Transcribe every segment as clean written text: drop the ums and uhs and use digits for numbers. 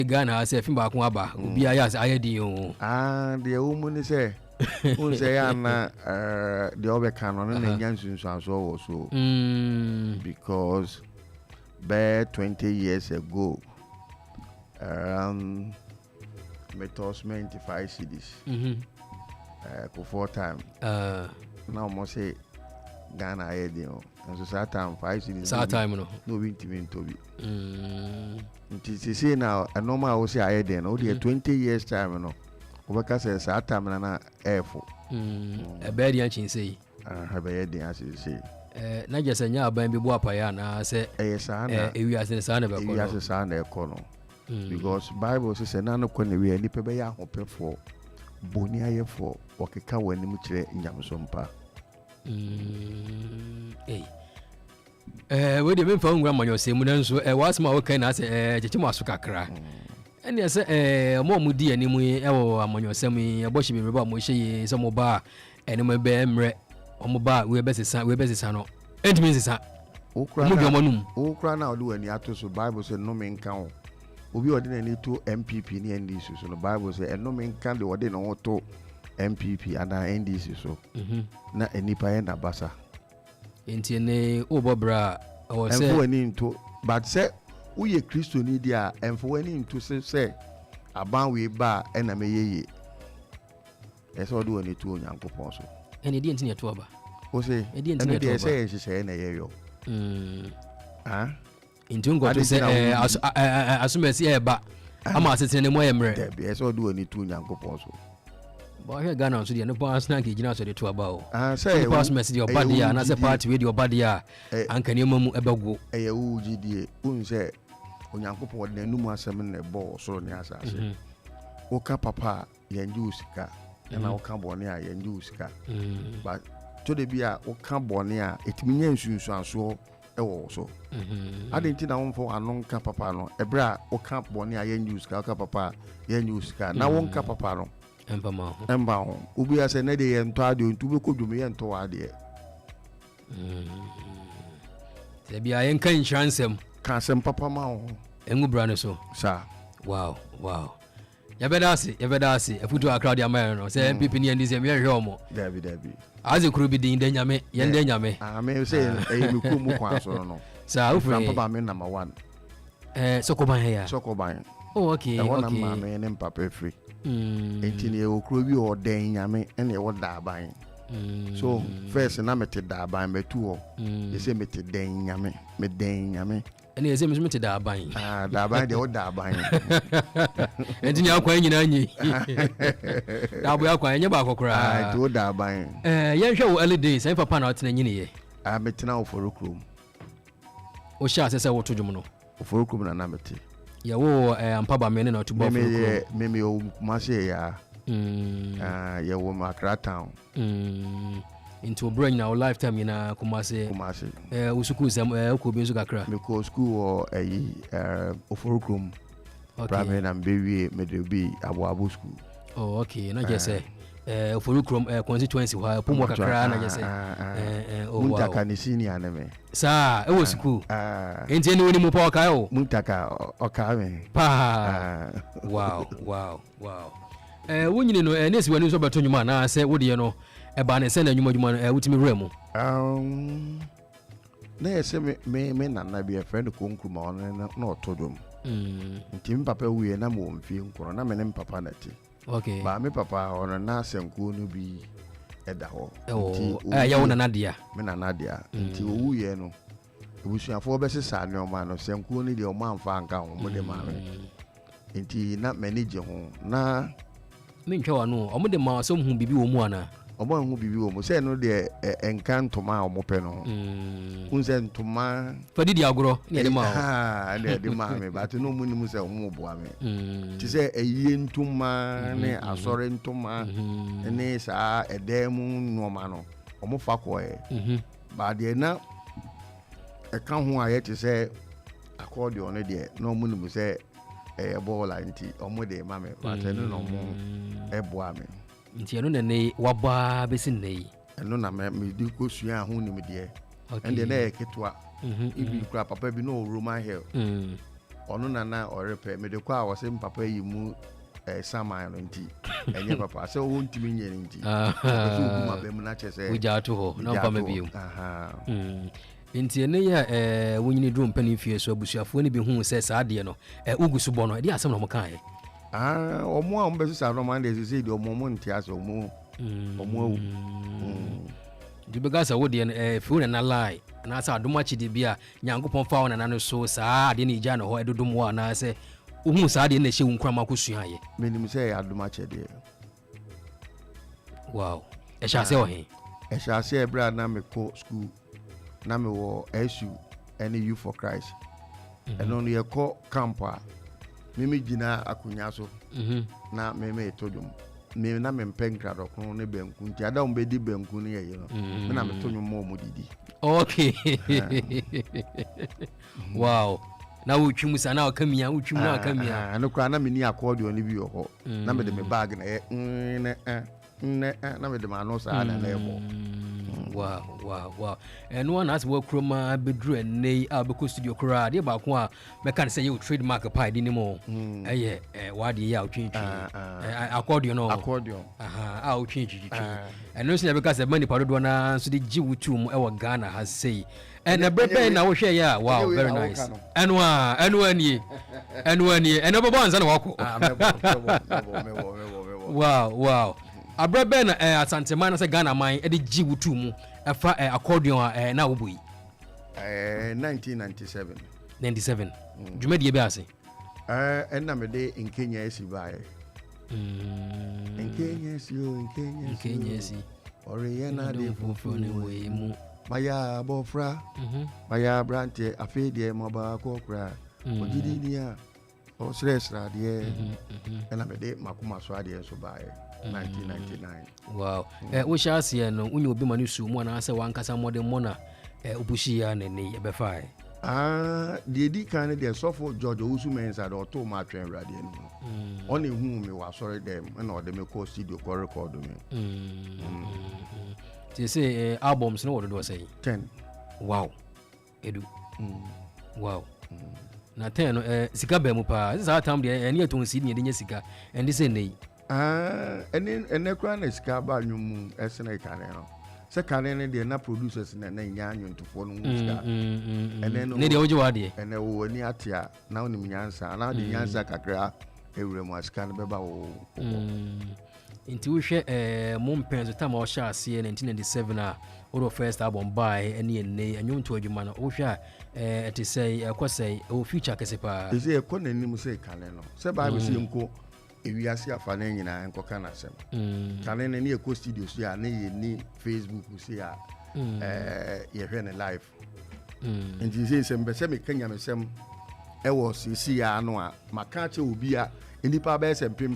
Ghana say fimba ko aba obi aya ayedin o the woman say who say na the other can on na nyansun so so because by 20 years ago metals 25 cedis for 4 time now mo say Ghana ayedin and so that time 5 cedis that time no win to be Nti say now a normal will say I then only 20 years time no. Obaka says that time na airful. A bad yanchin say. Have a head as you say. Na just a nya ban bi bo apaya na say yes ana we as in sana be ko. We as sana e ko no. Because Bible says na no ko ne we ni pe be ya hope for boni aye for okeka wani mu kire nyamsompa. We dey me fa ngwa manyo se mu na nso was ma okay na say chechimo aso kakra ene say mo di ani mu wo amanyo se mu aboshi be ba mo hye se mo ba ene mo be emre omo ba we be sesa no entimi sesa okra na odu ani ato so Bible say no me nka ho obi odi na ni to MPP ni NDC so no Bible say no me nka de odi na to MPP and NDC so na enipa ye na basa enti ne obobra o se enfo ani nto but say uye Kristo ni dia enfo ani nto se aban we ba na meyeye ese odo ani to Onyankopon so ene di enti ne to aba o se ene di ese ye hye na ye yo enti ngo to se asumesi e ba ama asese ne mo yemre de ese odo ani to Onyankopon so but here Ghana so dey no pass na ke gina so dey to aba o say pass message your body ya na say party we your body ya anka ne mamu ebego eye wo gidie un say Onyankopon de nanu asem na ebo so ne asase o ka papa yenje usika na o ka bone a yenje usika but to de bia o ka bone a etimi nya nsunsu aso ewo so adenti na wonfo anon ka papa no ebra o ka bone a yenje usika o ka papa yenje usika na won ka papa no emba ho ubi ase na de yento ade ontu be kodwum yento ade se bia yen kan chansem ka sem papa ma ho engu bra no so sa wow ya beda ase efutu akra de amaye no se MPP ni ndise me hwe omo dabi aze kuru bi din de nyame yen de nyame me say e me ku mu Kwanso no sa ufre papa me number 1 Sokoban oh okay na ma me ne papa free enti ne okro bi o den nyame ene e wo da ban so first na mete da ban metu ho ye se mete den nyame me den nyame ene ye se mete da ban da ban de wo da ban enti ne akwan nyina nyi da bo akwan nye ba kokora enti wo da ban ye hwe wo early days en papa na otena nyine ye metena Oseikrom o sha se wo todwum no Oseikrom na mete ya wo ampaba mene na otubo Oseikrom meme o kumase ya ya wo Accra town into brain now lifetime ina kumase usuku sam ko bi suka kra me ko school o Oseikrom primary na bewie medebi abo school oh okay na je say Oseikrom constituency wa pomo kakra na je say muntaka ni senior na me sa e wo school enti eni woni mu pa okai o muntaka okai me pa wow wonyine no nesi wani so beto nyuma na se wode no e ba ne se na nyuma no wutimi wremu na yese me nana bi a friend ko nkruma on na otodom nti papa wiye na mo mfie nkoro na me ne papa na ti okay ba me papa on na asenko no bi eda ho nti ya wona nadia me na nadia nti owuye no ebusuafo be sesa ne o ma no senko ni de o ma mfa nka ho mo de ma nti na manage ho na me ntwa no o mo de ma so hu bibi wo mu ana omo hu bibi wo mu se no de enkantoma o mo pe no unse ntoma fadi di agoro ne de ma ne de ma me but no mu ni mu se o mo bo ame ti se eyi ntoma ne asore ntoma ne sa edemu no ma no o mo fa ko ba de na e kan ho aye ti se accordion ne de no mu ni mu se ebola nti omo de ma me but no mo ebo ame nti eno ne waba besi nei eno na me di ko sua ho ni me de ende na eketwa ibi kura papa bi no Roman hill ono na orepe me de kwa wo se papa yi mu saman no nti enye papa se wo ntimi nye nti so obu ma be mu na che se uja to ho na papa biom nti ene ya wonyini drum pani fie so abusuafo ni bi hu se saa de no ugusu bo no de asem no mo kan ye omo a mbe sa no man de se de omo nti ase omo awu di begasa wo de fu na lie na sa adoma chi de bia nyankopon fa wo na no so saa de ni gya no ho edodom wo na se uhu saa de na hye wo krama kosua ye menim se adoma chi de wow sha se o he sha se bra na me ko school na me wo SU any youth for Christ eno no ye ko camp a mimi gina akunya so na me etodum me na me mpenkra do kono ne banku nti ada o be di banku ne ye no me na me tonyo mo didi okay wow na wo twum sa na o kamia wo twum na kamia ano kwa na me ni accordion ne bi ho na me de me bag na na me de ma no sa na ebo wow and one as work kroma bedru enei abeko studio kra de ba ko a meka say you trademark pie di ni mo wa de ya otwintwi accordion otwintwi and no say because the money parodo na so de gi wutu mu e wo Ghana has say and the brebe na wo hwe ya wow very nice enwa ni and obobo anza na wako wow abrebe na Asante man na say Ghana man e de gi wutu mu afa accordion na wo boyi 1997 dwumadi be ase na me de in Kenya esi bae in Kenya esi ore ye na de fufu ne we mu maya bofra maya brante afi de mo ba ko kra ogidi ni a o sresra de na me de makuma so ade so bae 1999 wow wo sha ase no unye obi manu su mu na ase wankasa modern mona obushi ya ne ne be fa the di kan de sofo George Owusu mensa do to ma twen rade no on e hu me wa sorry dem na o de me ko studio ko record me they say albums no what do say 10 wow edu wow na 10 sika be mu pa this is time de ene eton si ne de nya sika and this say ene kra na sika ba nwum esene kan no se kan ne de na producers na nya anwontifo no sika ene no ne de oje wa de ene wo ni atia na onim nyansa na de nyansa kakra ewure mu asika ne beba wo inti wo hwe mo mpenzo time o sha ase 1997 a wo first album by ene ene anwom to adwuma no wo hwe it is say kwasai o future kesepa is e ko nanim se kan no se ba be se nko ewiase afa na nyina enkoka na asem kane ne e ko studio so ya na ye ni Facebook so ya ye hwe ne live nti se sembe se me kanya me sem e wo sisi ya no a maka che obi a enipa ba se pem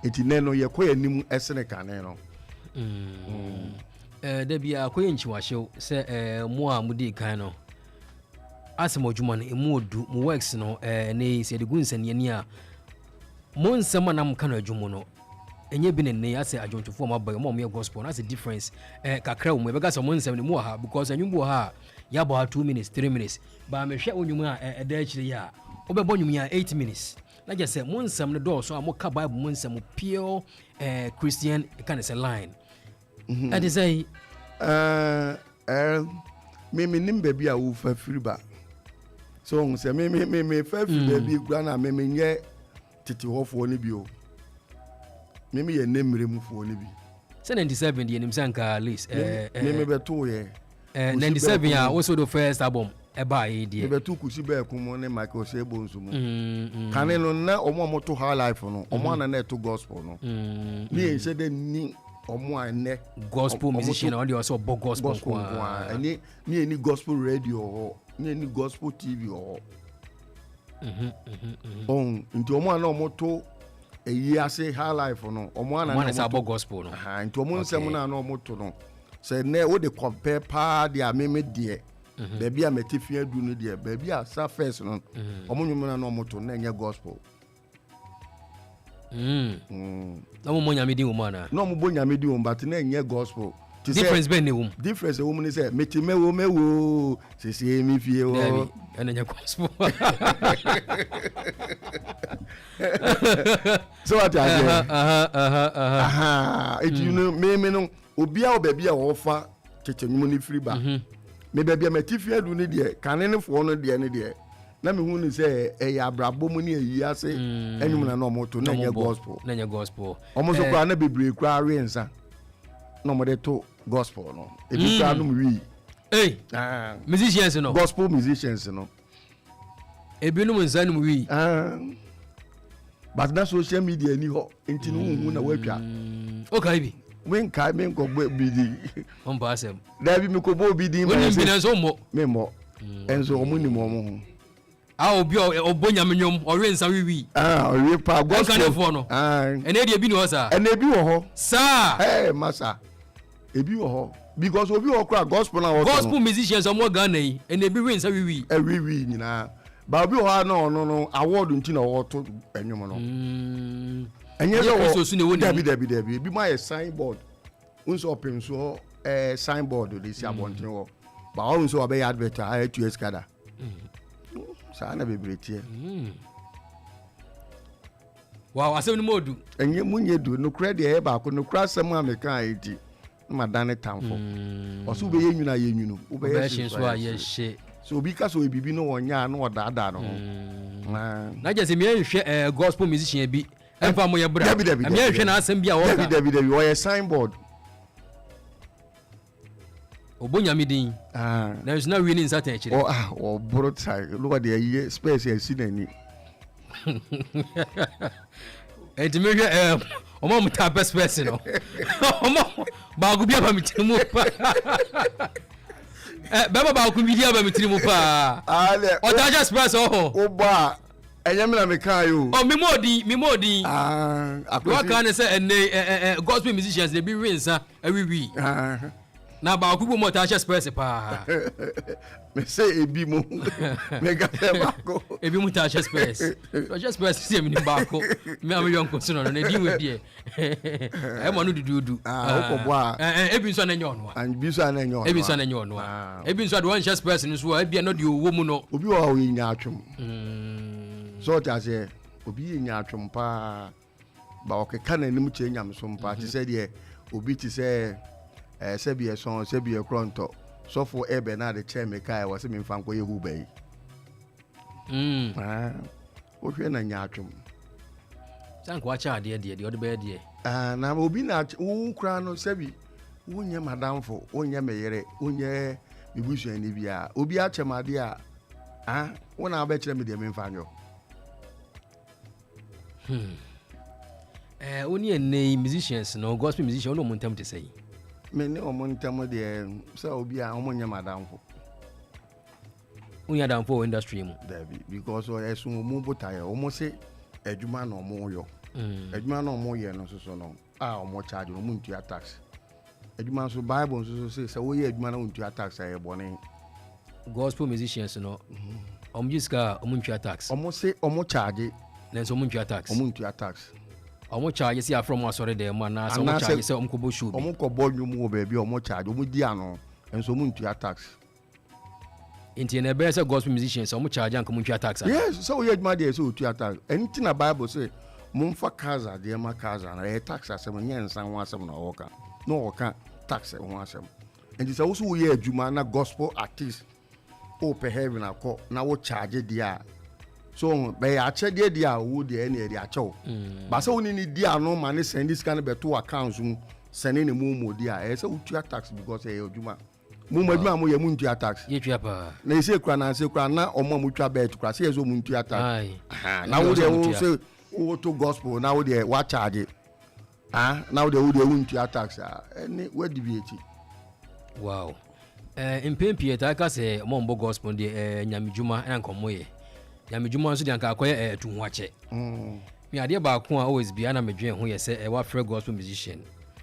enti ne no ye ko yanim esene kane no da bia ko yenchi wa hyew se mo a mudi kan no asemo dwuma no emu odu mo works no ne se de gunsane ani a mo nsema na mka no adwumu no enye bi ne ase adwontofo ma ba mo me gospel na ase difference kakra wo me be ga so mo nsem ne mo ha because anwumbu ha ya ba 2 minutes 3 minutes ba me hwe onwumu a eda akire ya obebo nwumu ya 8 minutes na je say mo nsem ne do so a mo ka bible mo nsem pure Christian kind of line that is say me nimbe bi a wo fa firi ba so on say me fa firi bi gura na me nye titi hofo ni bi o me ye nemre mu fo ni bi say 97 the nimsanka list me beto ye 97 ya also the first album eba e die me beto kusi be kumo ne Michael Sebo nsumu kan no na omo to high life no omo na to gospel no ni en se de ni omo ane gospel musician on the also gospel kwa ni gospel radio ho ni gospel TV ho on nti omo na omo to eyi ase high life no omo na na gospel no nti omo nsem na omo to no se ne wo de compare pa dia meme die baby a metifia du no die baby a surface no omo nyum na omo to na enye gospel na mo nyame di wo mana no mo bo nyame di wo but na enye gospel difference be ne wom difference wom ni say meti mewo sisi mi fie wo ene nya gospel so what I say it you know me no obi a obabi a wo fa chechenyum ni free ba me baby a meti fie du ni de kanene fo no de ne de na me hu ni say e ya brabo mu ni ayi ase enyum na no moto na nya gospel omo so kwa na bebre kwa rensa no mo de to gospel no ebi kwa no wi musicians no gospel musicians no ebi no nsa no wi but na social media ni ho enti no hu na watwa okay bi wen kai men ko bi di on ba asem da bi me ko bo bi di woni bi na so mo me mo enzo omo ni mo mo obi obonyamenyom ore nsa wi ore pa gospel for no ene de bi no sa ene bi wo ho sa masa ebi wo ho because obi wo kra gospel na wo gospel musicians omo Ghana yi ene bi nsa wi nyina ba obi wo no award nti na wo to enyum no enye wo dabi bi my signboard unso Opemsuo signboard de si abonten wo ba wo unso obe advert a 2 years kada sana bebretie wow asem ni modu enye munye du no credit e ba ko no krasem American iti ma dane tamfo oso be yenwuna yenwunu ube yeso a yehye so obi ka so ebibi no wonya na odada no na je se me nhwe gospel musician bi emfa mo ye bra me nhwe na asem bi a wo dabi wo ye signboard obonyamidin na is now winning certain chire bro tai look at the space here see nani enti me hwe omo mta best person no omo ba gu bia ba mitirimu pa baba ba ku bia ba mitirimu pa ale o daja space o ba enyam na me kan yo me modi wa kan say ene gospel musicians they be winsa awiwi na ba ku mo ta space pa me say ebi mo me ga ba ko ebi mo ta space so space see me ni ba ko me am yon ko so no na di we die e mo no dudu o ko bo ebi nso na nyo no an bi so na nyo ebi nso na nyo no ebi nso de one space ni so ebi no de owo mu no obi wa o nya atwum so ta say obi nya atwum pa ba o ke kan anim che nyam so mpa ti say de obi ti say sebi son sebi kronto so for ebe na de che me kai was me mfa nko yehu bai o hwe na nya atwum san ko acha de o de be de na obi na wo kra no sebi wonye madamfo wonye meyere wonye bibusu ani bia obi ache made a wona ba kire me de me mfa nyo oni ene musicians no gospel musician no montam te say me ne o montam de so obi a omonye madamfo unya damfo industry mu dabi because o esun mu botaye o mo se adwuma na o mo yo adwuma na o mo ye no so no o mo charge no mo ntua tax adwuma so bible so say wo ye adwuma na ntua tax e bone gospel musicians no jiska ntua tax o mo se o mo charge na so ntua tax o mo ntua tax omo charge si afro mo asore de ma na so mo charge se omo ko bo show bi omo ko bo nwum wo ba bi omo charge omo di ano enso omo ntua tax inti na be se gospel musicians omo charge an ko mo ntua tax yes so we adwuma de so ntua tax anything na bible say mo mfa kaza de ma kaza na e tax asem nyensan ho asem na woka no woka tax ho asem and so wo ye adwuma na gospel artist o pe heaven akọ na wo charge dia so be ya che dia wo de na dia che wo ba se woni ni dia no ma ne send this kind beto accounts send ne mu dia e se utua tax because e adwuma mu adwuma mo ye mu ntua tax ye tua pa na e se kura na omo mu tua bet kura se ye so mu ntua tax na wo de wo se wo to gospel na wo de wa charge na wo de wo ntua tax any we deviate wow impempie ta ka se mo mbo gospel de nyamedwuma na nkomo ye nyamedwuma nso de anka akoye tuhuache me ade ba ko a always bia na medwen ho ye se wa free gospel musician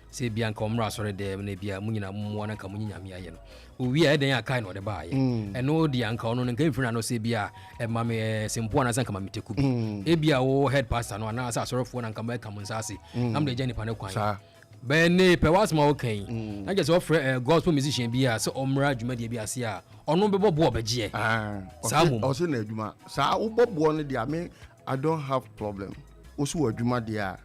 se bia nka omra sore de na bia munyina mmo na nka munyame aye no owi a den akai no de ba aye eno de anka ono nka mfiri na no se bia ma me sempo na sanka ma meteku bi e bia wo head pastor no na sa sorofo na nka ma ka mun sase am de jeni pa ne kwan bene pe was ma okay na just offer gospel musician bi so omra adwuma de bi ase a ono be bobo obeje o se na adwuma sa wo bobo no de ame I don't have problem o so adwuma de a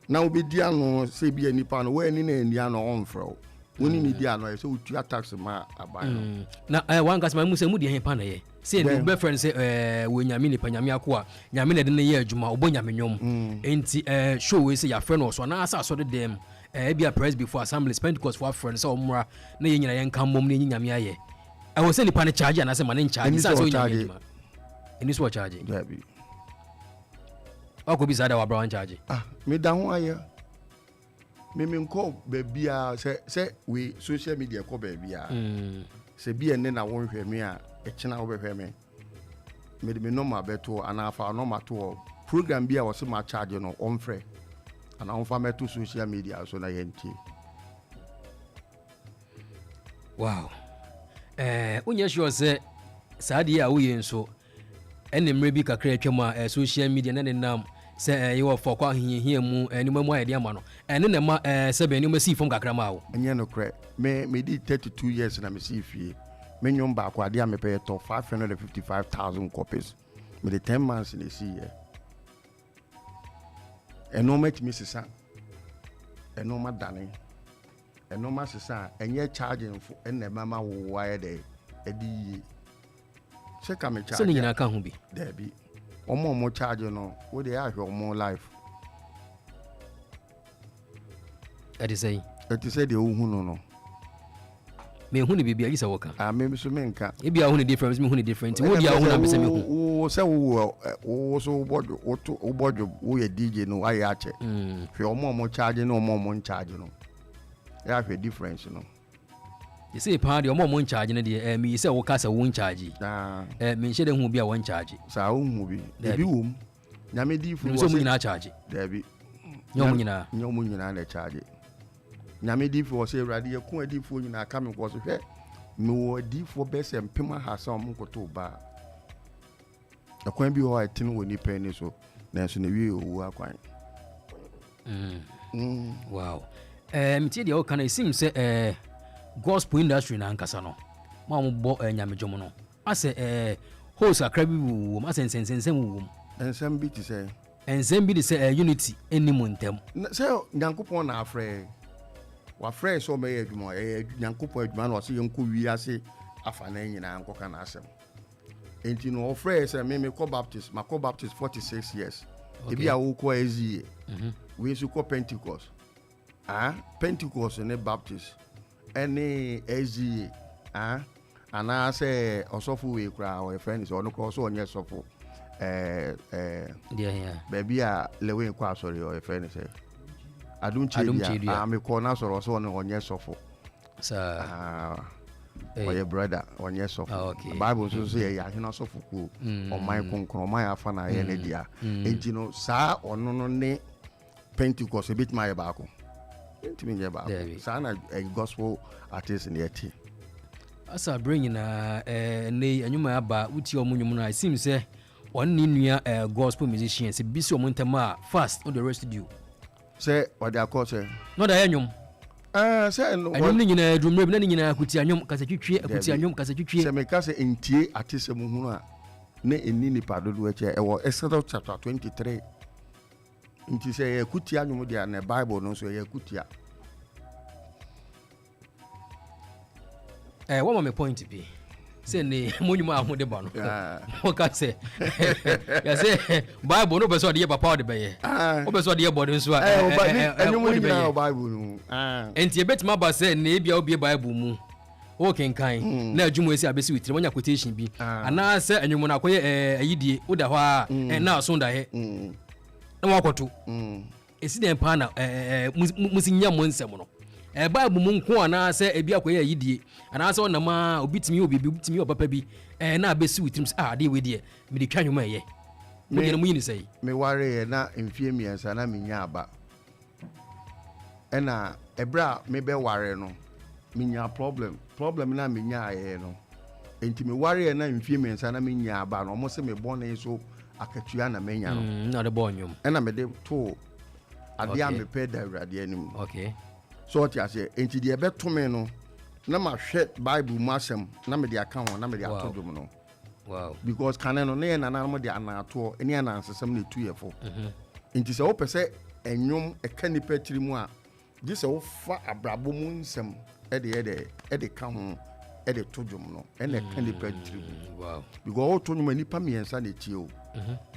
na obedi ano se bi anipa no we ni na ani ano onfro woni ni di ano so utu tax ma aban na wan gas ma mu se mu de hen pa na ye se ni be friend se wo nyame ni pa nyame akoa nyame na de ne ye adwuma obo nyame nyom enti show we se ya friend no so na asa so de dem be a press before assembly Pentecost for friends so omra na ye nyina ye nka mom na ye nyame aye wo se ni pa ne charge na se ma ne charge sa so nyame ma eni so charge dabi ako bi sada wa brown charge me da ho aye me nko bebia se we social media ko bebia se bi ene na won hwe me a e kina wo behwe me de me normal beto ana fa normal to program bi a wo se ma charge no on frɛ ana on fa meto social media so na yenti wow unya sure se saadi a wo yen so ene mre bi kakra atwa social media na ne nam se you for kwa hihia mu enima mu ayede ama no ene na ma se be enima si fom kakra ma wo enye no kre me di 32 years na me si fie me nyom ba kwa dia me pay to 555,000 copies me the 10 months in the see here eno met me sisa eno ma dane eno ma sisa enye charging for ene mama wo wire de edi se ka me charge se nyina ka ho bi there bi omo charge no wo dey ahwe omo life edi say de ohun no me hu ni bibia yi se wo ka me so me nka e bia hu ni difference me hu ni different wo dia hu na me se me hu wo se wo so bojo wo ye DJ no aye ache hwe omo charge no omo charge no ya hwe difference no you say pa de omo charge no de me say wo ka se wo charge me nhye de hu bia wo charge sa wo hu bi e bi wo nyame di fu so mu nyina charge da bi nyomu nyina na charge nyame di fu say urade ye ku adi fu nyina aka me ko so hwe me wo di fu be se mpema ha sa omo ko to ba akwan bi ho atin wo ni pe ni so na so na wi owu akwan wow mtie de o kana sim se gospel industry na ankasa no ma mo bo nyamedwom no ase host akra bi wo ma sensensensem wo ensem bi ti say ensem bi ti say unity enimu ntem se nyankopon na afre wa frɛ so me adwuma nyankopon adwuma na o se yenko wi ase afa na nyina ankoka na asem enti no o frɛ se me ko baptist ma ko baptist 46 years e bi a wo ko ezi we su ko Pentecost Pentecost ne baptist any ezi ana say osofo we kra our friends ono ko so onye sofo baby a lewe kwa asori our friends say adum chedia me ko na soro so onye sofo sa oye brother onye sofo bible so say ya hina sofo ku o mai konkron mai afa na ye ne dia enti no sa ono no ne Pentecost bit my baako ntimi nje ba sa na gospel artist in yeti asa bring na ne anyuma aba uti omunyum na it seems say one nua gospel musicians bi so omuntama fast on the rest do say what they call say no da anyum say no anyum ni nyina drumre bi na nyina kuti anyum kasa twitwe akuti anyum kasa twitwe say me kasa entie artist mu hunu a ne eni ni padodo eche e wo Exodus chapter 23 nti say ye kuti anyum dia na Bible no so ye kutia what my point be say ne monyum ahode ba no o ka say ya say Bible no be so de papa de be ye o be so de body nso anyum ni na Bible no enti e betima ba say ne bia obi Bible mu o kenkan na adwumo esi abesi witire wonya quotation bi ana say anyum na koye ayidie o da ho a na so da he na wakoto esi den pa na musinya mo nsem no Bible mu nko ana se ebi akoye ayidie ana se onama obitimi obitimi opapa bi na abesi witrim de we de me de twanwoma ye mo de mu yini sei me ware na mfie miensa na menya aba ena ebra me be ware no menya problem na menya aye no enti me ware na mfie miensa na menya aba no mo se me bone so akatua na menya no na de bonyum ena me de to ade a me pe da urade anim okay so what you say enti de be to me no na ma hwe Bible mu asem na me de aka ho na me de ato dum no wow because kan no na ye nana mo de anato eni anansesem na tu yefo enti se wo pese enwom eka nipa tiri mu a di se wo fa abrabo mu nsem e de ka ho e de to dum no e na eka nipa tiri mu wow because wo to nyuma nipa miensa na tie o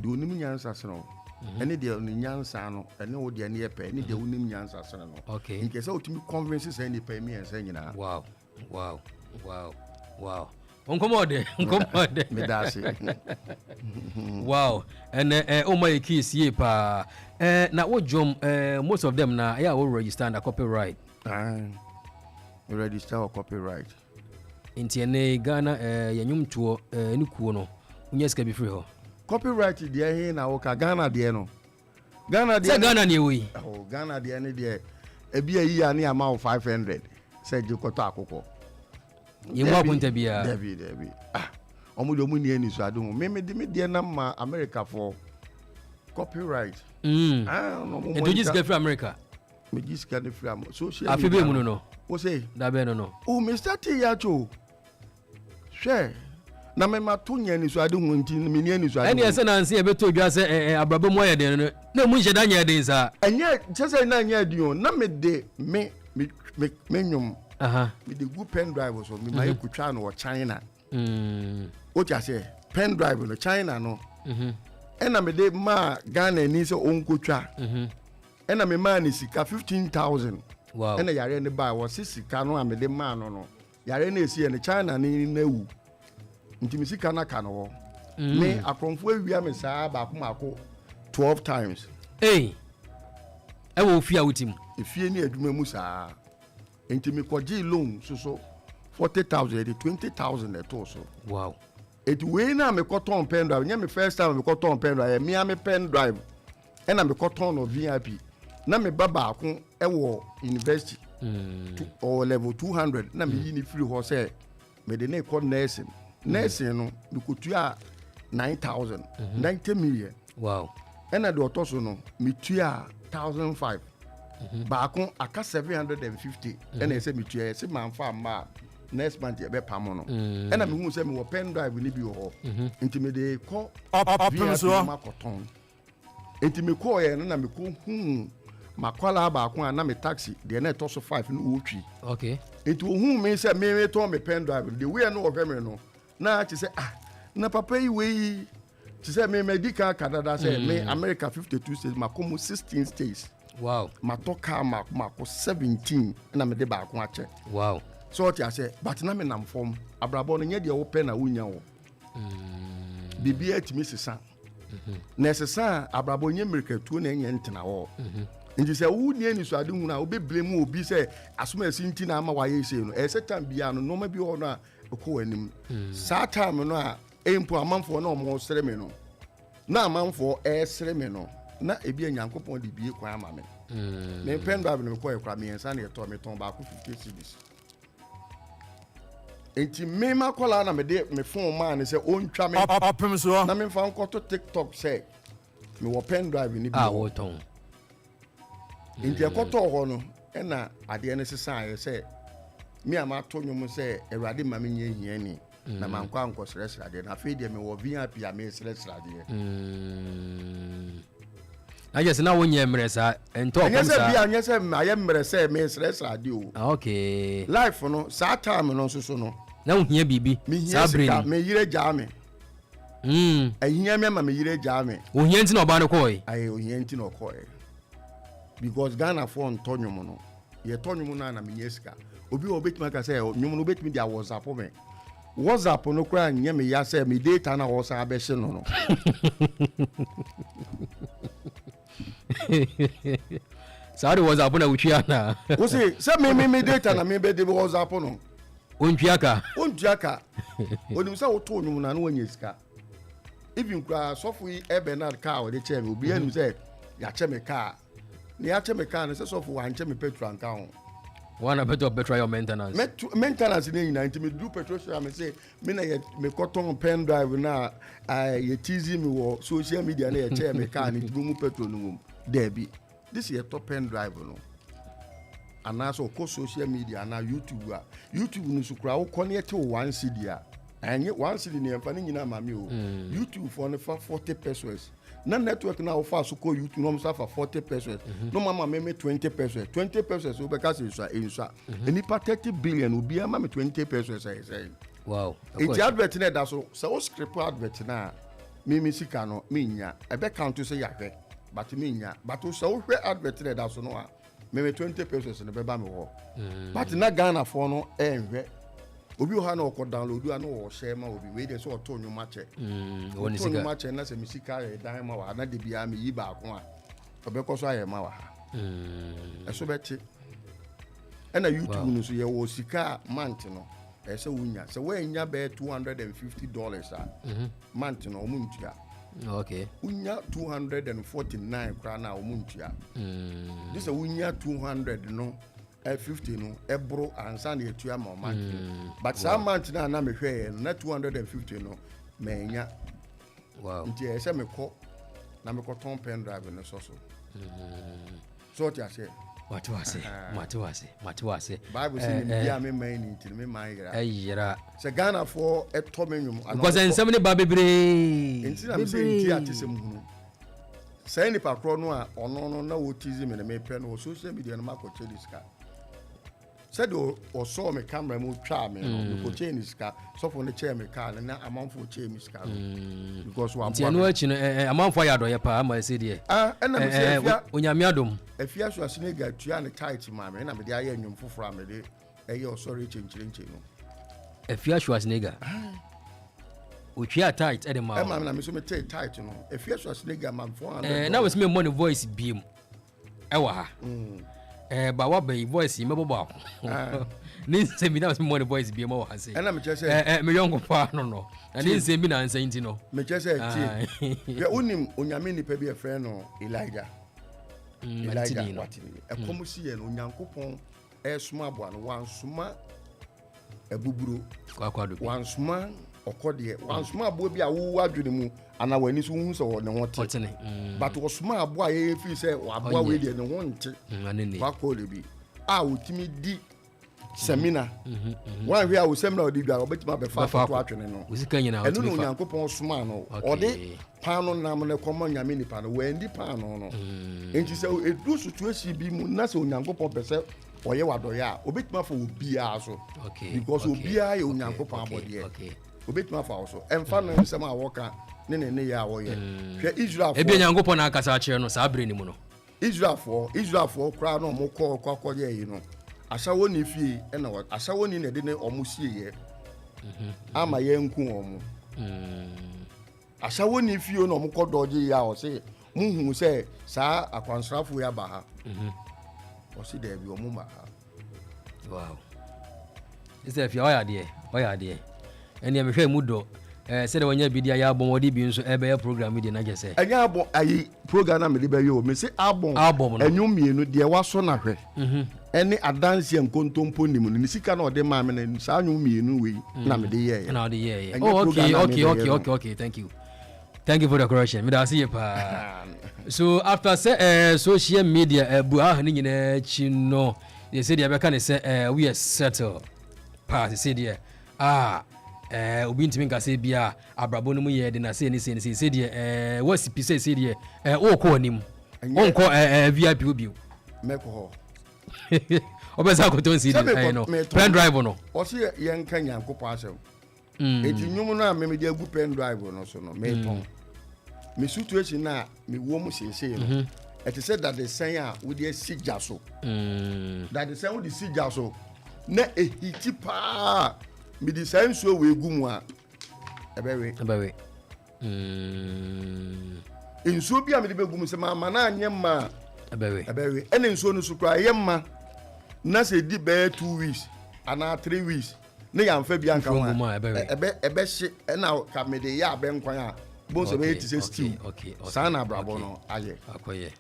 de onim nyansa se no ene de nyansa no ene wo de ne yepe ene de onim nyansa se no okay in case wo timi convince se nipa miensa nyina wow wow wow wow Unkomode me dasi wow and oh my kids ye pa na wo jom most of them na yeah we register under copyright we register or copyright inti ene Ghana yanyum tuo ni kuo no unya ska bi free ho copyright de he na wo ka Ghana de no Ghana de Ghana ne wi oh Ghana de ne de ebi ayi ya ne ama 500 say je koto akoko yimwa kunta bia David omudo mu ni ani so ado me de na ma America for copyright no mo do just get from America me just get from social afibe mu no wo say da be no oh me start ya cho hwe na me ma to nya ni so ado nti me ni ani so ado eni ese na nse e beto dwa se abrabo mo ye de no na mu nhyeda nya de nsa enye chese na nya adu na me de me nyum me the good pen drive so me my kutwa no China what you say pen drive no China no ena me de ma Ghana ni so onkotwa ena me ma ni sika 15,000 wow ena yare ne ba wo sika no me de ma no yare na esi ne China ni na wu nti me sika na ka no me akromfo awia me saa ba ko 12 times e wo fia wutim efie ni aduma mu saa enti me kwaji loan so 40,000 20,000 eto so wow it we na me cotton pen drive nya me first time me cotton pen drive me am pen drive and me cotton no VIP na me baba ko e wo university or level 200 na me yini free ho say me de na call nursing no me kotua 9,000 90 million wow and de otoso no me tua 1,500 baako aka 750 and I say me tua say man fa ma next month e be pam no and I me say me wo pen drive ni bi ho nti me de call Opemsuo ma koton nti me call ye na me ko makwala baako na me taxi de na to so 5 no wo twi okay nti wo me say me to me pen drive the way no wo me no na ti say na papa yi we ti say me medical Canada say me America 52 states makomo 16 states wow matoka mako 17 na me de baako ache wow so what you say but na me nam form abrabo no nye de wo pe na wonya wo bibi atimi sesa na sesa abrabo nye America tu na enye ntena wo nti say wo ni ani so ade hu na wo beblem obi say asoma sinti na ama waye sei no e setan bia no no ma bi ho no a ko anim saa time no a empo amanfo na omo sere me no na amanfo sere me no na ebi anyankopon de bie kwan ama me me pen drive no ko ekra me ensa na eto me ton ba ko 50 cedis enti me makola na me de me phone man say ontwa me Opemsuo na me fa nko to TikTok say me wo pen drive ni bi wo ton enti ekoto ho no e na ade ne sesa ye say me ama to nwum say Awurade ma me nye hia ni na mankwa anko sresra de na fe de me wo VIP a me sresra de na yes na wonye mresa ento Opemsa anya se aye mresa me sresra de o okay life no sa time no so no na wohia bibi sa brain me yire ja me ahia me ma me yire ja me wohia nti na oba no koi aye ohia nti na okoi because Ghana for ntonyum no ye tonyum na me nyesika obi obetima ka say nyum no obetimi dia WhatsApp me WhatsApp no kra nya me ya say me data na wo sa abehye no no Saudi WhatsApp na wutwia na wo say me data na me be de WhatsApp no ontwiaka onim say wo to nyum na no wanyesika even kra sofu Bernard car wo de che me obi anim say ya che me car ni ya che me car no say sofu wa nche me petrol anka ho one better your maintenance maintenance ni nyina nti me do petrol station me say me na me cotton pen drive na ye teasing me wo social media na ye che me car ni mu petrol no mum there be this ye top pen drive no anaso ko social media na YouTube no sukura wo connect to 1 cedi a anye 1 cedi ne emfa nyina mame o YouTube for ne fa 40 pesos na network na wo fa so ko YouTube no msa fa 40 pesos no mama me 20 pesos wo be ka se insua enipa 30 billion obi ama me 20 pesos say wow it advert na da so script advert na me sika no me nya e be count say yahwe but me nya but so hwe advert na da so no a me 20 pesos ne be ba me ho but na Ghana for no enhwe obi o ha na okọ download a na o share ma obi we dey so oto nyu match woni sika match na se me sika e dan ma wa na de bia me yi ba ko a obekọ so aye ma wa ha eso beti e na YouTube no so ye wo sika month no e se wunya se we nya be $250 a month no o muntua okay unya 249 kra na o muntua this unya 200 no 50 no ebro ansa na etua ma month but some month na me hwe na 250 no menya nti e se me ko na me ko ton pen drive no so so ti ase matu ase Bible say me bia me man ni nti me man yira ayira se Ghana for eto menwum because ensem ne ba bebre nti na me say nti atesem hunu say ni pakro no a ono no na wo tizi me me pe no social media no makoche diska said o saw me camera mo twa me no ko che ni ska so for ne che me car na amanfo che mi ska because wa nti anu achi no amanfo ya do ye pa ama se de na me say afia onyame adom afia so asine ga tua ne tight ma me na me de aye anwum foforo me de eye sorry chenchirenche no afia so asine ga otwa tight e de ma ma na me so me tight no afia so asine ga man 400 na we se me money voice biem e wa ha ba wa be voice me bobo ni se mi na se money voice biem wa ha se na me che se me yonko pa no na ni se mi na nsa nti no me che se ti ya unim onyame ni pa bi e friend no Elijah watini e komusi ye no nyankopon e suma abo no wansuma ebuburo kwakwado wansuma okode wansuma abo bi a wo adwene mu ana wani so hu so ne hote but wo suma abo a ye fi se abo we de ne ho nte kwakole bi a wotimi di seminar wan hwe a wo seminar odi dwa obetima be fa to atwene no usika nyina enu no nyankopon suma no ode pano nam ne komo nyame nipa no wendi pano no enti se edu situation bi mu na se onyankopon pese oye wadoya a obetima fa obi a so because obi a ye onyankopon abode obetima fa so emfa no nsem a woka ne ya wo ye hwe Israel for ebi nyankopon na akasa a kire no sa abre ni mu no Israel for kra no mo kọ ye yi no asawo ni fie e na asawo ni ne de ne omusie ye ama ye nku omu asawo ni fie no mo kodoje ya o se muhu se sa akwansrafo ya ba ha o se de bi omu ma ha wow ise fie oya de eni me hwe mu do se de wonya bidia ya abon odi bi nso ebe ya program di na gese enya abon ayi program na me de be yo me se abon enyu mienu de waso na hwe eni adanse nkontompo nimu ni sika na ode ma me na sa anyu mienu we na me de ye na ode ye okay thank you for the correction me da see pa so after say social media bu ah ni nyina chi no they say they be can say we are settle pa say there obi ntimi nka se bia abrabo no mu ye de na se ni se de wasipi se de o ko anim onko VIP obi meko ho obesa ko ton si de no pen drive no o se ye nka nyankopon asem eti nyum na me de agu pen drive no so no me ton me situation na me wo mu sese no eti se that the sen a wo de sigya so that the sen wo de sigya so na ehiti pa me di senso we gu mu a ebewe enso bi a me de begu mu se ma na anyema ebewe ene enso no so kra yemma na se di be 2 weeks ana 3 weeks ne ya mfa bi anka wa ebe hye na ka me de ya be nkwan a bo so be ti se stew sana brabo no aye akoye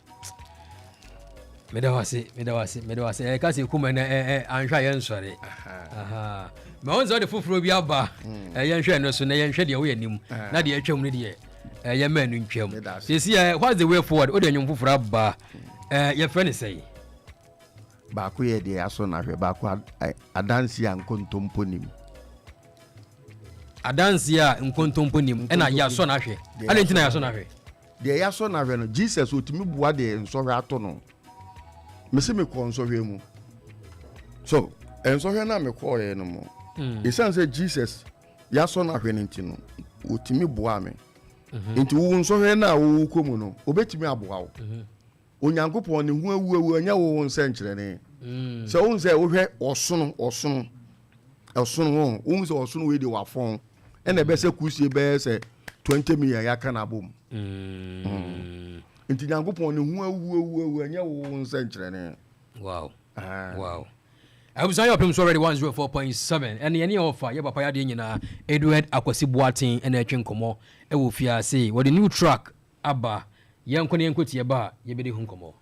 medawase ka se kuma na anhwa ye nsore aha ma onzo de fufuro bi aba ye nhwe no so na ye nhwe de wo yanim na de atwam no de ye manu ntwam sesi what's the way forward o de nyum fufuro aba ye friend say baako yɛ deɛ aso na hwɛ baako adansi a nkontompo nim adansi a nkontompo nim ɛna yɛ aso na hwɛ ade ntina yɛ aso na hwɛ deɛ yɛ aso na hwɛ no Jesus otimi bua deɛ nsɔhwɛ ato no mese me kɔ nsɔhwɛ mu so nsɔhwɛ na me kɔ yɛ no mo esan sɛ Jesus yɛ aso na hwɛ no nti no otimi bua me nti wo nsɔhwɛ na wo kɔ mu no obetimi aboa wo onyankopɔn ne hu awu anya wo nse nkyerɛne sɛ wo nse wo hwɛ ɔsono wo nse ɔsono we de wafon ɛna bɛsɛ kusie bɛsɛ 20 million ya kana bom nti nyankopɔn ne hu awu anya wo nse nkyerɛne wow I was on Opemsuo already 104.7 and any offer ye papa ya de nyina Edward Akwasi Boateng and atwen komo e wo fia say what the new track aba yenko ne yenko tie ba ye be de hu komo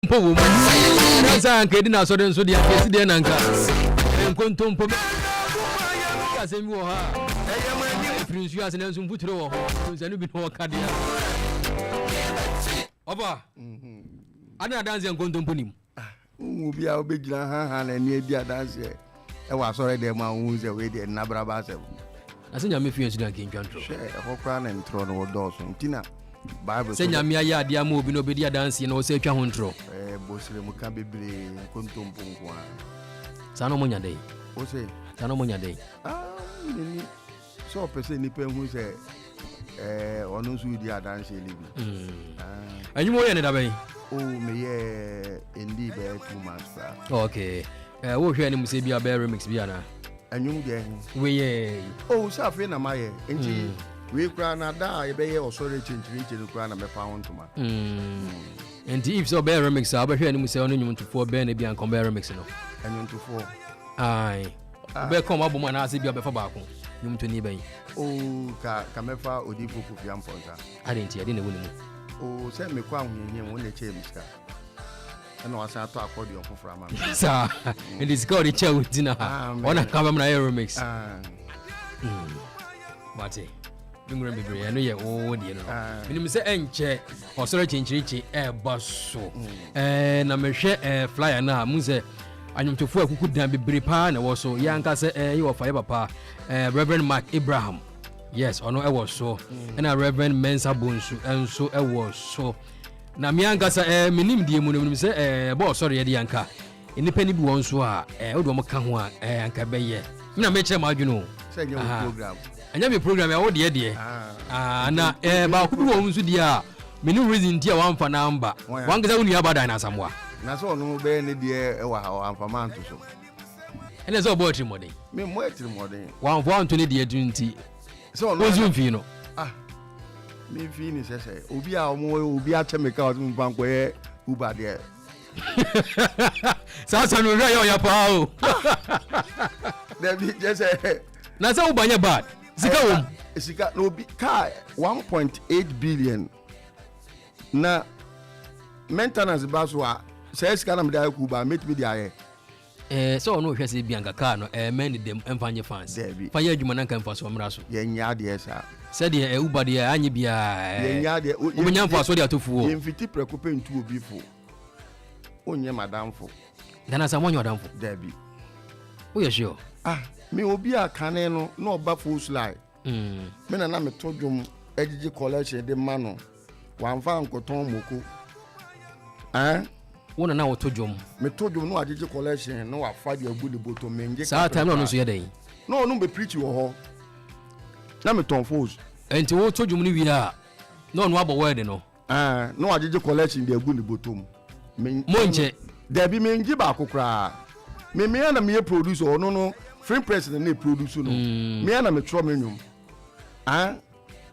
po wo mu sa anka di na so den so dia kesi de nanka nkontompo ka se mi wo ha prince you asen nso mfuturo wo ho so bi no ka dia oba ana dance nkontompo nim obi a obegina ha na ni edi dance e wa so re de ma hu ze we de na braba se asenya me fian su dan kin twantro she e ho kra na ntro no do so ntina Bible say nyame ya dia ma obi no be dia dance no say twa ho ntro bosire mu ka bebre kontompo nko a sa no monya dey o say sa no monya dey ni so person ni pe hu say ono nso di dance libi anyi mo ye ne da ben me ye indi be 2 months ba okay wo hwe ni mu say bia be remix bia na anyum de we ye sa fe na maye nti we kura na da ye be ye osore chinchiri kura na me fa hontoma nti if so be remix a be hwe ni mu say ono nyum tofo be na bia nkom be remix no anyum tofo ai be kom abom na ase bia be fa ba ko nyum to ni ben ka me fa odipo Kofi Amponsa adenti ade na woni mu se me kwa hunyenye won na che mista na wasa to accordion foforo ama sa and it's got the chair with dinner ona ka ba na remix mate bingure bebre no ye o de no minim se enche osoro chinchirichi baso na mehwe flyer na mu se anyomtofo akuku dan bebre pa na wo so yanka se ye wo fa papa Reverend Mark Abraham yes ono was so na Reverend Mensa Bonsu enso was so na mianga sa minim die mu no se bo sorry ye de yanka enipa ni bi won so a wo do mo ka ho a yanka be ye na me kire ma adwuno se nye program anya me program ya wo de na ba ku bi won so die a minim reason tie wan fa number wan ga woni abada na samwa na so no be ne de wa ha amfa man to so ene so bo trimodin me mo trimodin wan fo antoni de adunti so no ozu mfi no me fi ni sese obi a obi a chemical o tun ban ko e uba de sa no re yo ya pa o de bi je se na sa ubanya bad sika no bi car 1.8 billion na maintenance baso a se sika na me da ku ba make me dia so no hwese bianka car no men dem emfanye fans fanya adwuma na kan faso mra so ye nya de sa se de uba de anye bia ye nya de o nya faso de atofuo ye mfiti prekope ntu obi fo onye madam fo dana sa monyo madam fo debi o ye sure me obi akane no na oba full slide me na me todwom ejiji collection de mano wanfa nkoton moko wona na wotodwom me todwom no ejiji collection no wafa de agu de boto menje sa time no so ye den no be preach wo ho na me ton fools enti wotodwom no wi a no abo word no no ejiji collection de agu de boto monche debi menji ba kokra me na me producer no free president na produce no me na me tro me nwum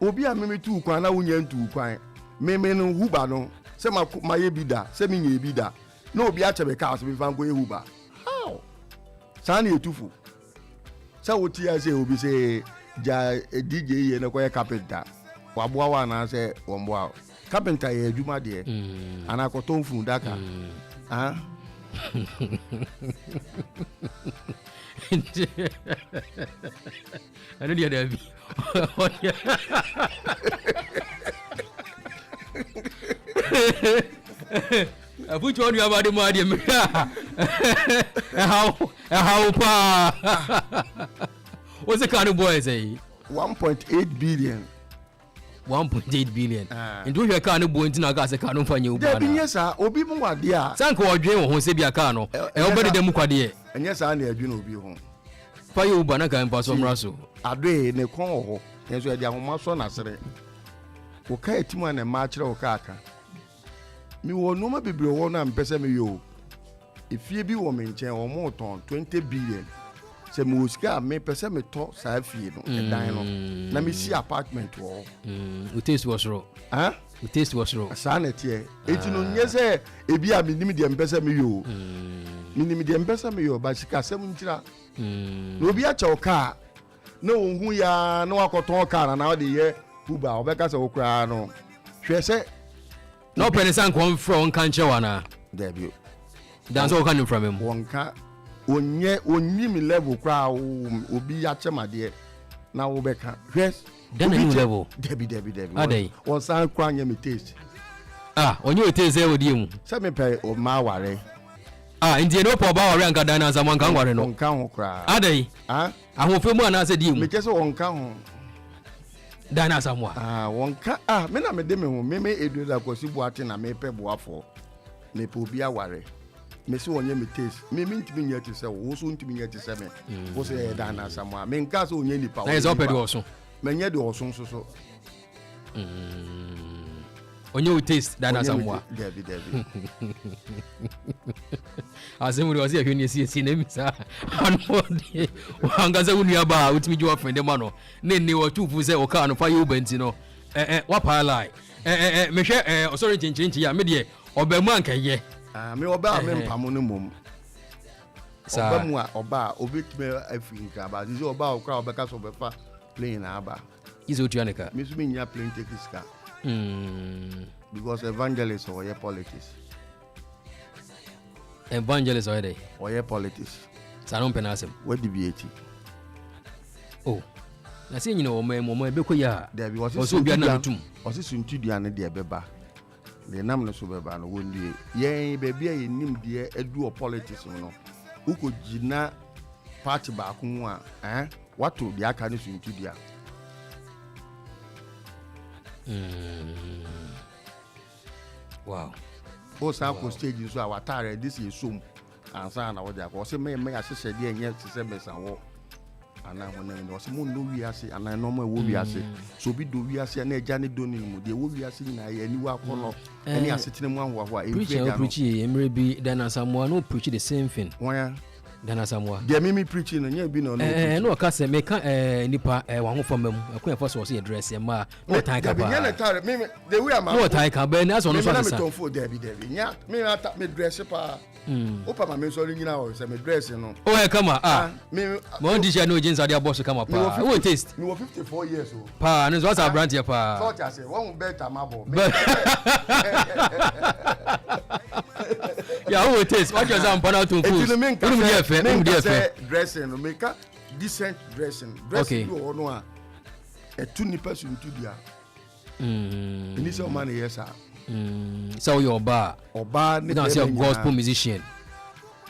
obi a me tu kwan na wonya ntu kwan me no huba no se ma ye bida se me nye bida na obi a chebe ka so be fan go ye huba how sani etufu se woti ya se obi se ja DJ ye na ko carpenter waboa wa na se womboa carpenter ye adwuma de ana ko ton fun daka I don't hear that. I put you on your body, my dear. How what's the kind of boy say? 1.8 billion. 1.8 billion. And do you can't go into Nagas a canon for you? Yes, sir. Obi Mwadia. Sanko or dream on Sebia Cano. Everybody the Mukadi. And yes, I need you be home. For you, Banaka and Pasom Russell. I do in a corner. Yes, we are the Homa son. I said, okay, Timon and March or Kaka. You will no more be one and Pessamy you. If you be woman, or more ton 20 billion. Se muska me pese me to sa fie no e dan no na me si apartment wo o taste was raw o taste was raw sa na tie eti no nye se e bia me nim de mpese me yo me nim de mpese me yo ba sika sem ntira no obi a che ka na ohun ya na wakoton ka na o de ye uba obeka se okra no hwe se no penisa nko from kan che wana debut dan so kan from him wonka onyi mi level kra obi ya chemade na wo beka yes then a new level debi adai won san kra nya me taste onye o taste e wodi mu se me pe o ma ware ndie no po ba ware nka dan na zaman kan ware no nka ho kra adai ahofe mu ana se di mu me kese won ka ho Dana Samoa. Wonka me na me de me ho me Edward Akwasi Boateng na me pe boafo. Me pe obi aware. Me se onye me taste. Me ntimi nya ti se wo so ntimi nya ti se me. Wo se Dana Samoa. Me nka so onye nipa. Na ye so pe de oso. Me nya de oso so. Onye u taste Dana Samoa. Debi. Azemu wasi ahwe si na misa. Anode. Wangaza unua ba utimi jo friend ma no. Ne wo tufu se o ka no fa yo banti no. Wa pa lai. Me hwe osori chinchin ya me de obamu ankaye. Me oba me mpamo no mom. Oba mu a oba obetime Africa ba zi oba okra obeka so befa plane na aba. Izo tuanika. Me so me nya plane tickets ka. Because evangelist or your politics. Evangelist already. Or your politics. Sanon penasem. What debate? Oh. Na say nyina o mo be ko ya. There be was so bia na tum. Was suntu dia na de beba. The nam no so beba no wondie. Yen baby e nim de edu o politics no. Uko jina party ba ko mu a, wato dia aka ne suntu dia. Wow. O sa ko stage so awatare this is sum ansa na wo dia ko se me asese de enye se besa wo ana ho na no se mo no wi ase ana no mo wo wi ase so bi do wi ase na eja ne do ni mu de wo wi ase na ye ni wa ko no eni asetene mu ahwa hwa preach emre bi Dana Samoa no preach the same thing. Why Dana Samoa de me preaching no nya bi no no ka se me ka nipa wa ho fam akwa for so se dress e ma no time ka ba nya tare me the way am no time ka ba na so no so me ton fo Debi nya me ata me dress pa opa ma me so nyina o se me dress no o e kama me mo ndi sha no jeans ade boss kama pa o taste me 54 years o pa no so asa brand here pa so ja say won better mabo ya o taste what you say pana to food me dey dressing no make decent dressing you no a two nipa suntu dia ni so man yes so your oba ne say gospel musician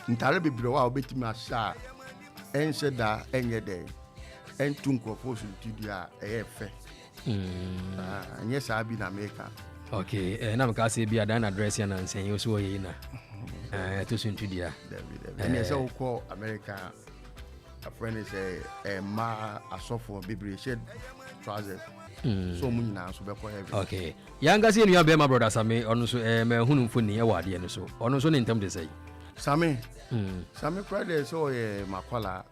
ntare bebre wa obetimi asha ense da enye dey entu nkrofo suntu dia efe anye sa bi na America. Okay, na mka say bi Dana address ya na nsen yo so ye na to suntu dia and say we call America a friend is a ma asofo bebre shed trousers so mu nyina so be ko heavy. Okay, yanga say nua be my brother Sami onu so me hunu mfoni e wade no so onu so ne ntam de say Sami Friday so makola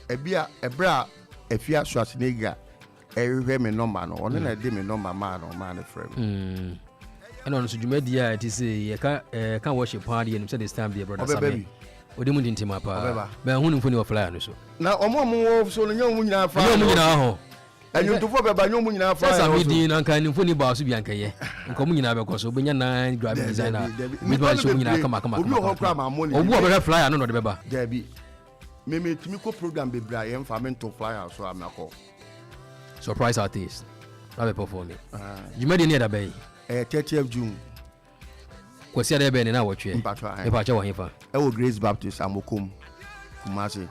ebra efia Schwarzenegger ehwe me number no onu na de me number man no friend and on so dwumadi a it is ye ka worship party and say this time dear brother Sami odi mu dintima pa be hunu mfoni o flyer no so na omo so no nyamu nyina fa no nyina ho enyu ntofo be ba nyamu nyina fa Sami din na kan mfoni ba so bi ankaye nkomu nyina be koso obi nya na graphic designer mi ba so nyina kama obi o kra ma money obi o be flyer no no de be ba Debi me timi ko program be bra ye mfa me to flyer so amako surprise artist na be perform dwumadi ne da be 30th June. Kwasi ade be ne na wotwe. E pa cha wo hefa. E wo Grace Baptist Amokum. Kumasi.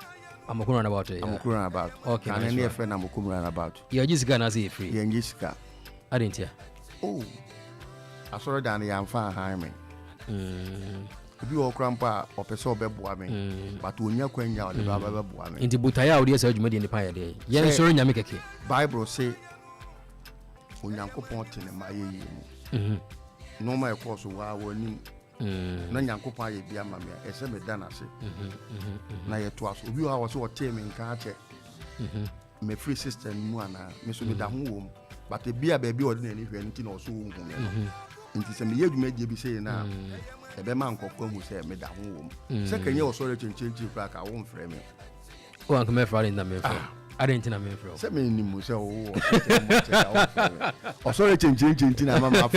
Amokum run about. Amokum run about. Okay. And any friend Amokum run about. You Jessica na say free. You Jessica. Adentia. Oh. Asoro dan ya mfa han me. Obi wo krampa opese obeboa me. But onya kwanya o de baba beboa me. Inti butaya o de sa adwuma de nipa ye de. Ye soro nyame keke. Bible say Onyankopon tene ma ye mu. No my course wa woni. Na Nyankopon aye bia ma me ese me da na se. Na ye to aso obi wa wo so ote me nka ache. Me free system mu ana me so me da ho wo mu. But e bia ba bi o de na ni hwe nti na o so wo hu me no. Nti se me ye dwuma die bi se na e be ma nkofo mu se me da ho wo mu. Se kenye o so re chenchenchi fra ka wo mfre me. O anka me fra na me fra. Adentina me fro. Se me ni mu se o sorry change na mama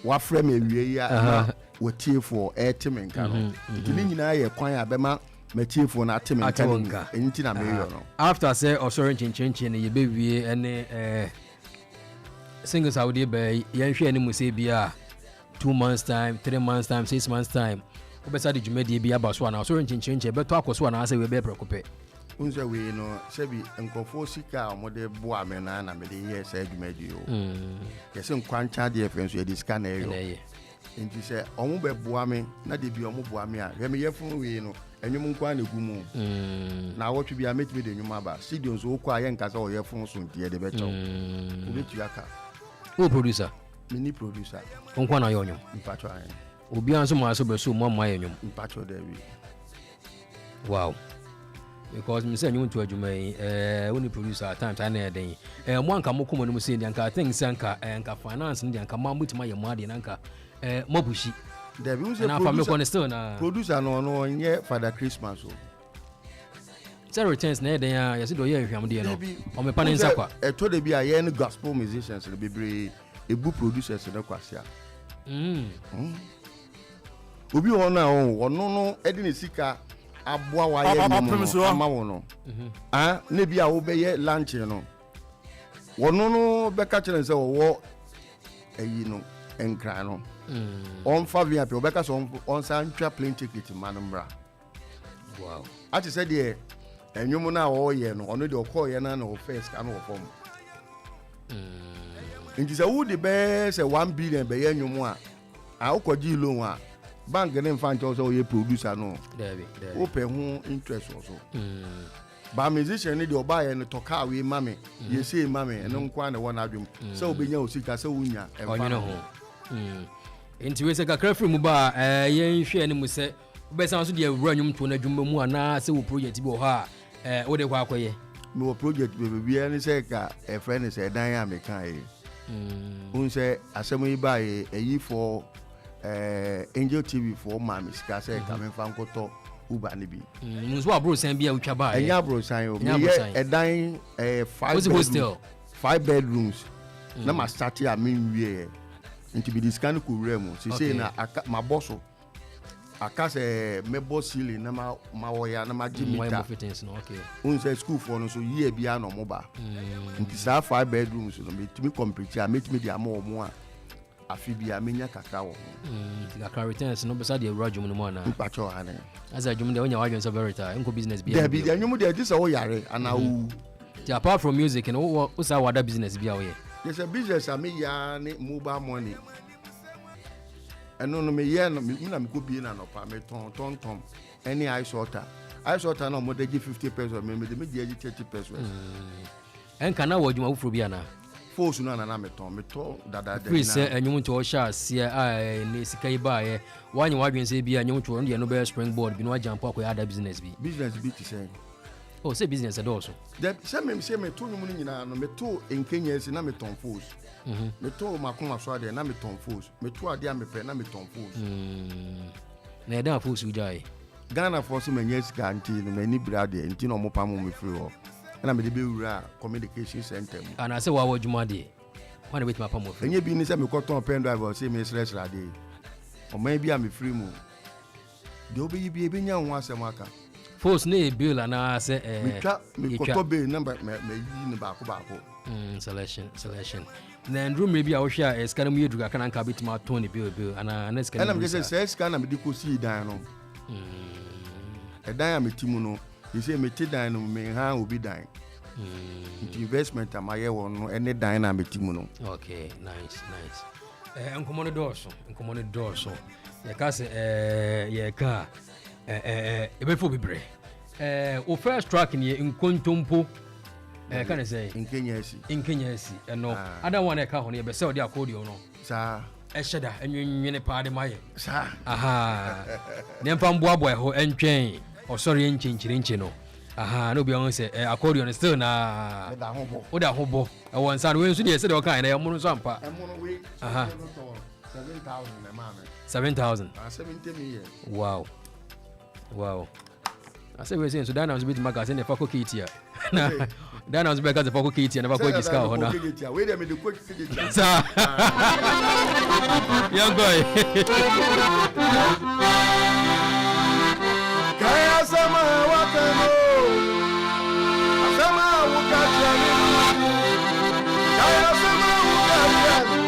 wa frɛ me wie ya wo tiefo etime nka no. Tini nyina ye kwan abema me tiefo na atime nka. Entina me yo no. After say sorry change ye be wie ene single Saudi be ye hwe ani mu se bia 2 months time, 3 months time, 6 months time. Obesa de dwumadi bia ba so na sorry change be to akoso na ase we be prekope. unse we no sebi nkofo sika omode bo amena na me de ye say adwumadi o yesi nkwancha de efenso ye disika na eyo enti se omo be boa me na de bi omo boa me a hwe me yefun we no enwum nkwa na gumu na wotwe bi a metime de enwum aba studio so okwa ye nkasa o yefun so ntie de be chaw obetu aka o producer mini producer nkwa na yo nyum mpacho ayen obi anso ma so be so mo ma ye nyum mpacho de wi wow because me say nyum to adwuma yi woni producer at times na eden mo anka mo komo no say ndi anka things anka finance ndi anka ma mutima ye mo ade na anka mobushi there be na family still na producer no nye Father Christmas o zero returns na eden ya yesi do ye hwam de no o me pa ne nsa kwa to de bi a ye gospel musicians le bebre ebu producers na kwase a obi won na ono no edi ne sika aboa wa ye no ama wono ne bi a wo be ye lunch no wono no be ka kire nse wo eyi no enkra no on fa via pe obeka so on san twa plane ticket manumra wow ati said de enwum na wo ye no ono de okọ ye na no first ka no form nti se wo de be se 1 billion be ye enwum a ukoji loan a bank ne mfa nche so ye producer no David wo pe hu interest also ba musician ne de oba ye no toka we mame ye say mame eno nkwa na wona adwum se obenya osika se wunya emfa no enti we se kakra free mu ba yen hwe ne mu se obesan so de awura nwum to na dwuma mu ana se wo project bi ho a wo de kwa akoye me wo project be bia ne se ka e friend se dan ya me kan e unse asemu yi ba e yi for Angel TV for mama sika se ka me fa nkoto uba ne bi munzo abro san bia utwa ba enya abro san o me ye edan 5 bedrooms na ma start ya me wie nti bi diskan ko remu se na ma bosso aka se me boss ceiling na ma woya na ma jimita unse school for no so year bia no mo ba nti sa 5 bedrooms no me timi complete a metimi dia mo mo a afi bia menya kakra wo kakra returns no beside the rajum no mo na mpacho ane as a jum de onya wajon so very time nko business bia there be the nyum de this wo yare ana wu apart from music and wo sa wada business bia wo ye there's a business I me ya ne mobile money eno no me ye no me na me ko bi na no pa me ton any ice water no mo de 50 pesos me de me de 30 pesos en kana wo djuma wufuro bia na force no na me ton dada de na say enyum to sha sia ne sika iba ye wanye wadwen say bia enyum to no be springboard bi no ajampo akoya ada business bi ti say oh say business at also that say me to nyum ni nyina no me to enkenya si na me ton force me to makoma so ade na me ton force me to ade a me pe na me ton force na eda force ujai Ghana force me nyesi ka anti no me ni brade anti no mo pa mo me free ho na me de be wura communication center mu ana say wa wadwuma de wana betima pa mo free enye bi ni say me ko ton pen driver say me stress rade o man bi a me free mu de obeyi bi e nya ho asem aka force na bill ana say me ko to be number me yi ni ba ko selection na ndru me bi a wo hwe a scan mu yeduga kana nka betima ton ni bill ana na scan na me say scan na me di ko si dan no edan ya me timu no you say me ti dan no me ha obi dan investment amaye won no ene dan na me timu no okay nice enkomo no dorso ye ka se ye ka ebe fo bibre o first track ni nkontompo can say inkenya si no other one e ka ho no ye be se odi accordion no sa esheda enwenwene paade maye sa aha ne mfa mboabo e ho entwen o sorry enchinchirinchi no aha no bi on say accordion still na oda hobo e won san we nso de se de o kan na e mo nso ampa we aha 7,000 na ma me 7,000 70 million wow I say we say so Dana was bit magazine e fa ko kitia na Dana was be ka fa ko kitia na fa ko jiska ho na we dey me the coach kitia sa young boy kaya sama wakano sama wakachani kaya sama wakachani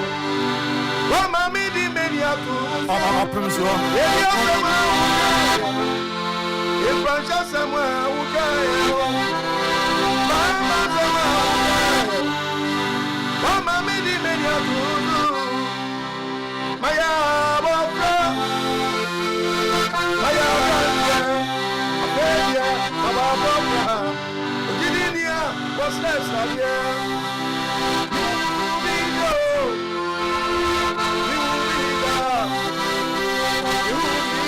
wa mami di meniaku Opemsuo Evangelist Samuel Ukayo. Mama Samuel Ukayo. Mama Midi Media Guru. Maya